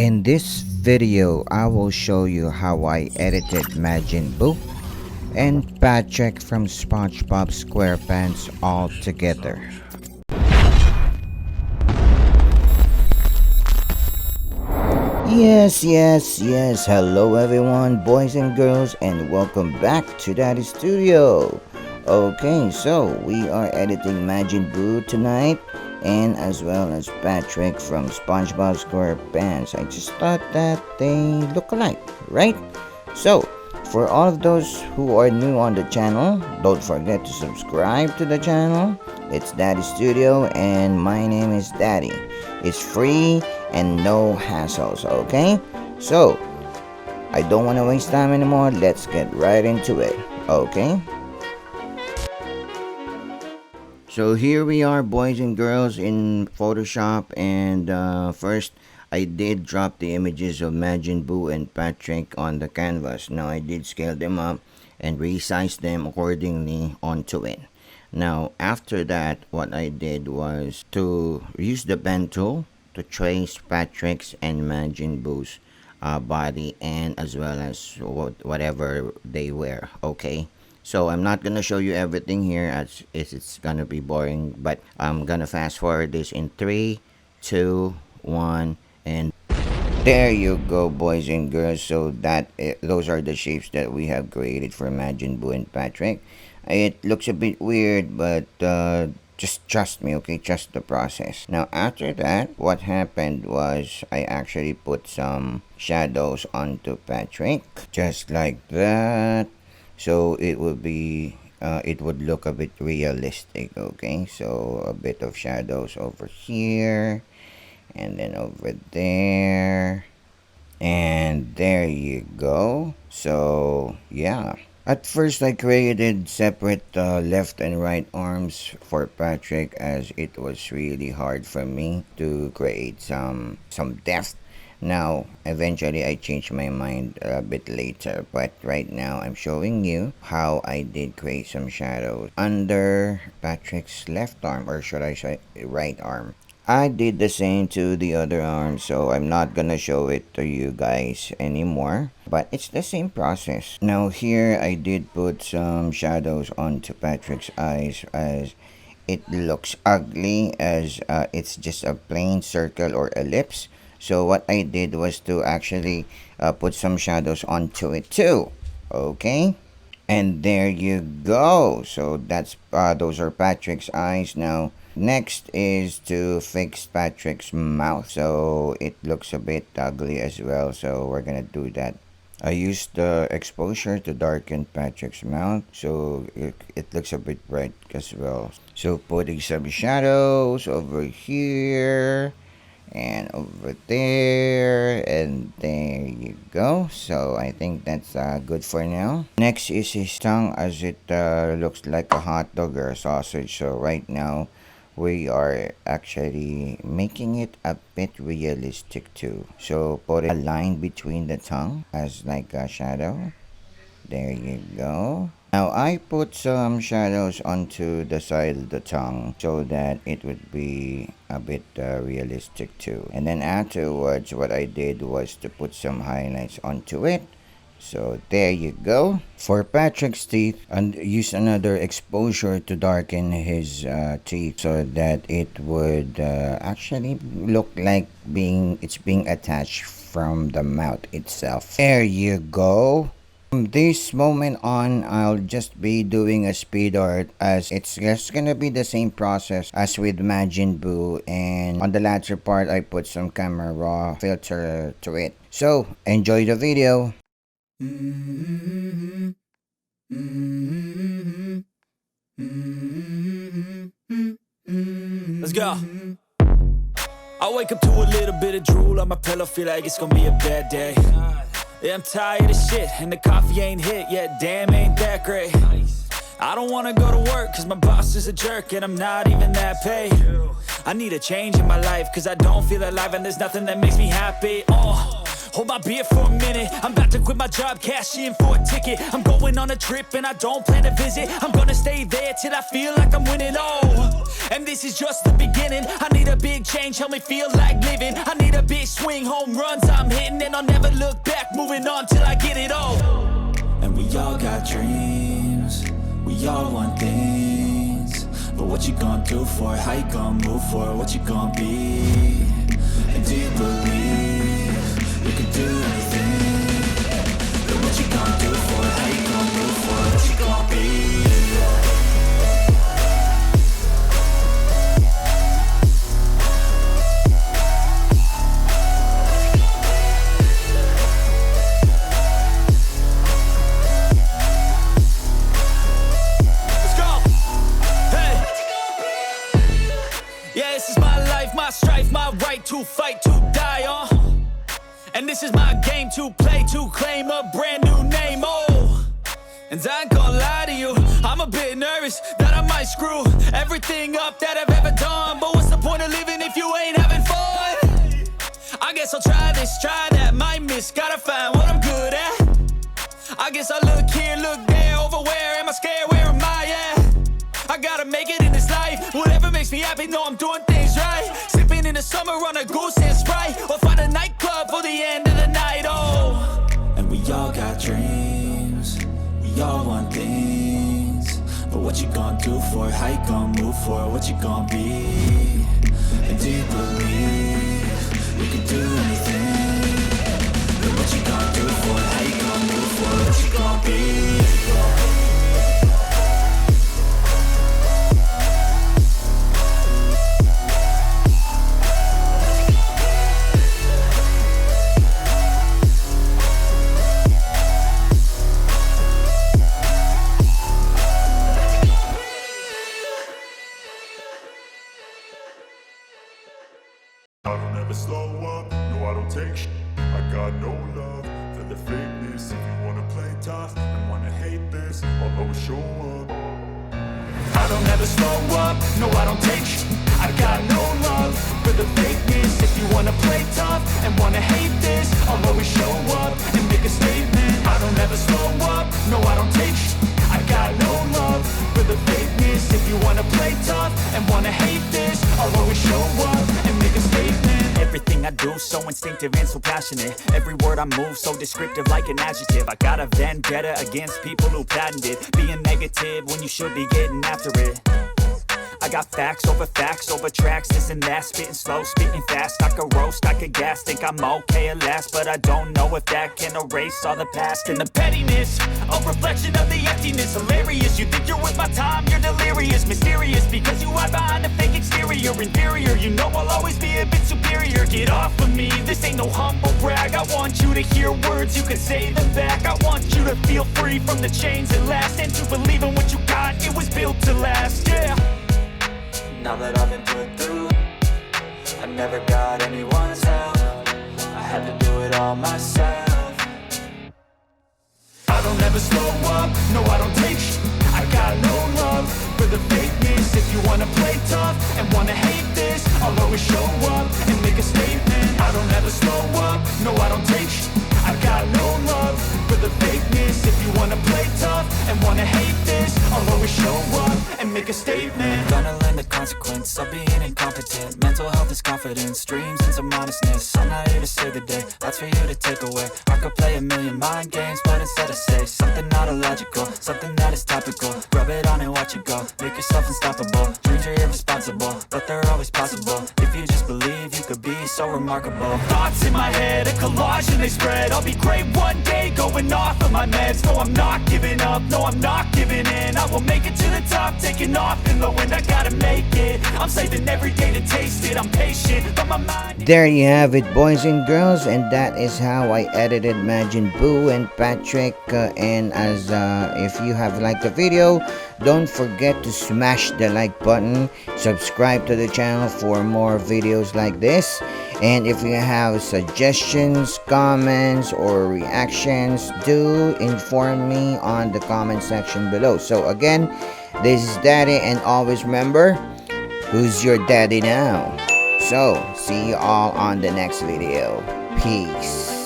In this video, I will show you how I edited Majin Buu and Patrick from SpongeBob SquarePants all together. Yes. Hello everyone, boys and girls, and welcome back to Daddy Studio. Okay, so we are editing Majin Buu tonight, and as well as Patrick from SpongeBob SquarePants. I just thought that they look alike, right? So, for all of those who are new on the channel, don't forget to subscribe to the channel. It's Daddy Studio, and my name is Daddy. It's free and no hassles, okay? So, I don't want to waste time anymore. Let's get right into it, okay? So here we are, boys and girls, in Photoshop, and first I did drop the images of Majin Buu and Patrick on the canvas. Now I did scale them up and resize them accordingly onto it. Now after that, what I did was to use the pen tool to trace Patrick's and Majin Buu's body, and as well as whatever they wear, okay? So I'm not gonna show you everything here as it's gonna be boring, but I'm gonna fast forward this in 3, 2, 1, and there you go, boys and girls. So those are the shapes that we have created for Majin Buu and Patrick. It looks a bit weird, but just trust me, okay? Trust the process. Now after that, what happened was I actually put some shadows onto Patrick, just like that. So it would look a bit realistic, okay? So a bit of shadows over here, and then over there, and there you go. So yeah, at first I created separate left and right arms for Patrick, as it was really hard for me to create some depth. Now, eventually I changed my mind a bit later, but right now I'm showing you how I did create some shadows under Patrick's left arm, or should I say right arm. I did the same to the other arm, so I'm not gonna show it to you guys anymore, but it's the same process. Now here I did put some shadows onto Patrick's eyes, as it looks ugly, as it's just a plain circle or ellipse. So what I did was to actually put some shadows onto it too, okay? And there you go. So those are Patrick's eyes. Now next is to fix Patrick's mouth, so it looks a bit ugly as well, so we're gonna do that. I used the exposure to darken Patrick's mouth, so it looks a bit bright as well. So putting some shadows over here and over there, and there you go. So I think that's good for now. Next is his tongue, as it looks like a hot dog or a sausage. So right now we are actually making it a bit realistic too. So put a line between the tongue as like a shadow. There you go. Now I put some shadows onto the side of the tongue so that it would be a bit realistic too. And then afterwards, what I did was to put some highlights onto it. So there you go. For Patrick's teeth, and use another exposure to darken his teeth so that it would actually look like it's being attached from the mouth itself. There you go. From this moment on, I'll just be doing a speed art, as it's just gonna be the same process as with Majin Buu, and on the latter part I put some camera raw filter to it. So enjoy the video. Let's go. I wake up to a little bit of drool on my pillow, feel like it's gonna be a bad day. Yeah, I'm tired of shit, and the coffee ain't hit yet, damn, ain't that great. I don't wanna go to work, cause my boss is a jerk, and I'm not even that paid. I need a change in my life, cause I don't feel alive, and there's nothing that makes me happy. Hold my beer for a minute, I'm about to quit my job, cash in for a ticket. I'm going on a trip, and I don't plan to visit. I'm gonna stay there till I feel like I'm winning, And this is just the beginning. I need a big change, help me feel like living. I need a big swing, home runs I'm hitting, and I'll never look back, moving on till I get it all. And we all got dreams, we all want things, but what you gonna do for it? How you gonna move for it? What you gonna be? And do you believe you can do anything? But what you gonna do for it? How you gonna move for it? What you gonna be? My strife, my right to fight, to die on. And this is my game to play, to claim a brand new name, oh. And I ain't gonna lie to you, I'm a bit nervous that I might screw everything up that I've ever done. But what's the point of living if you ain't having fun? I guess I'll try this, try that, might miss, gotta find what I'm good at. I guess I look here, look there, over where am I scared, where am I at? I gotta make it in this life, whatever makes me happy, know I'm doing things right. Sipping in the summer on a goose and Sprite, or find a nightclub for the end of the night, oh. And we all got dreams, we all want things, but what you gonna do for it? How you gonna move for it? What you gonna be? And do you believe you can do anything? But what you gonna do for it? How you gonna move for it? What you gonna be? I don't ever slow up, no I don't take shit. I got no love for the fakeness. If you wanna play tough and wanna hate this, I'll always show up. I don't ever slow up, no I don't take shit. I got no love for the fakeness. If you wanna play tough and wanna hate this, I'll always show up and make a statement. I don't ever slow up, no I don't take shit. I got no love for the fakeness. If you wanna play tough and wanna hate this, I'll always show up and make a statement. Everything I do so instinctive and so passionate. Every word I move so descriptive like an adjective. I got a vendetta against people who patented being negative when you should be getting after it. I got facts over tracks, this and that. Spitting slow, spitting fast, I could roast, I could gas. Think I'm okay at last, but I don't know if that can erase all the past. And the pettiness, a reflection of the emptiness. Hilarious, you think you're worth my time, you're delirious. Mysterious, because you hide behind a fake exterior. Inferior, you know I'll always be a bit superior. Get off of me, this ain't no humble brag. I want you to hear words, you can say them back. I want you to feel free from the chains that last, and to believe in what you got, it was built to last, yeah. Now that I've been put through, I never got anyone's help. I had to do it all myself. I don't ever slow up, no I don't take shit. I got no love for the fakeness. If you wanna play tough and wanna hate this, I'll always show up and make a statement. I don't ever slow up, no I don't take shit. I got no love for the fakeness. If you wanna play tough and wanna hate this, I'll always show up and make a statement. Gonna learn the consequence of being incompetent. Mental health is confidence, dreams and some honestness. I'm not here to save the day, that's for you to take away. I could play a million mind games, but instead I say something not illogical, something that is topical. Rub it on and watch it go, make yourself unstoppable. Dreams are irresponsible, but they're always possible. If you just believe, you could be so remarkable. Thoughts in my head, a collage and they spread. I'll be great one day, going off of my meds. No, I'm not giving up, no, I'm not giving in. I will make it to the top, taking off in the wind. I gotta make it, I'm saving every day to taste it. I'm patient, but my mind... There you have it, boys and girls, and that is how I edited Majin Buu and Patrick. And as if you have liked the video, don't forget to smash the like button, subscribe to the channel for more videos like this, and if you have suggestions, comments, or reactions, do inform me on the comment section below. So again, this is Daddy, and always remember, who's your daddy now? So, see you all on the next video. Peace.